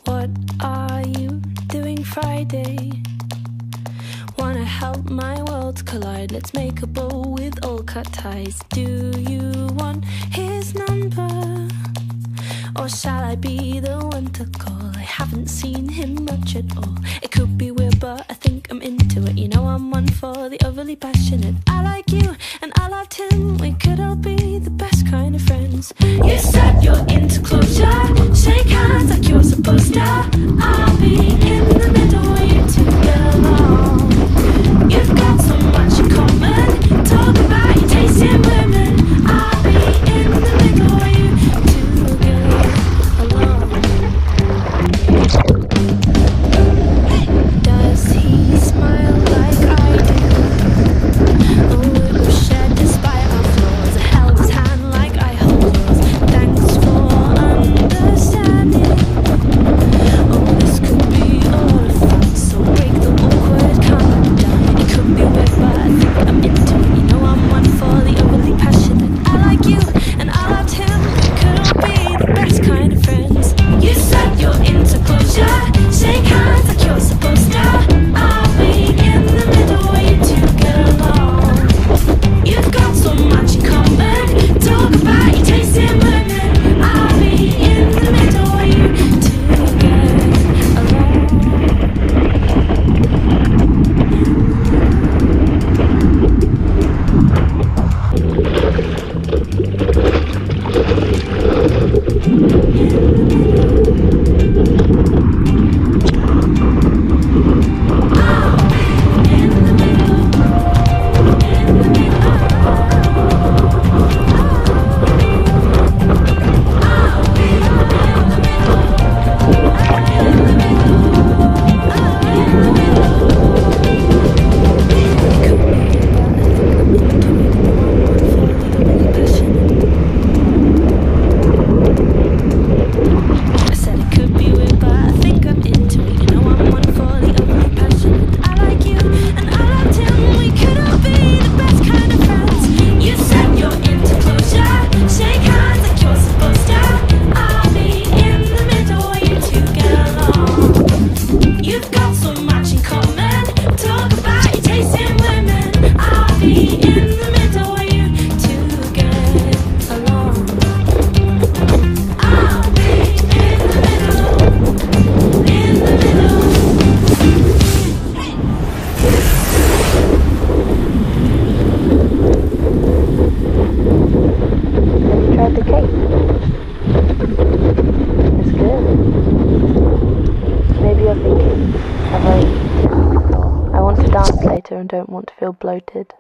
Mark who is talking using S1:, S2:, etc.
S1: What are you doing Friday? Wanna help my worlds collide? Let's make a bow with all cut ties. Do you want his number? Or shall I be the one to call? I haven't seen him much at all. It could be weird, but I think I'm into it. You know I'm one for the overly passionate. I like you and I loved him. We could all be the best kind of friends. You said you're into closure. Shake hands like you're supposed to. I'll be in the middle, you two get along. You've got so much in common. Talk about your taste in women. I'll be in the middle, you two get along. Does he smile like I do? Oh, it was shared despite our flaws. I held his hand like I hold yours. Thanks for understanding. Oh, this could be all of fun. So break the awkward, calm down. It could be weird, but I think I'm into it. You know I'm one for the overly passionate. I like you and I loved him. We could all be the best kind of friends. You said you're into closure. Shake hands like you're supposed to. I'll be in the middle, you two get along. You've got so much in common. Talk about your taste in women. I'll be in the middle, you two get along.
S2: The cake. It's good. Maybe you're thinking, I want to dance later and don't want to feel bloated.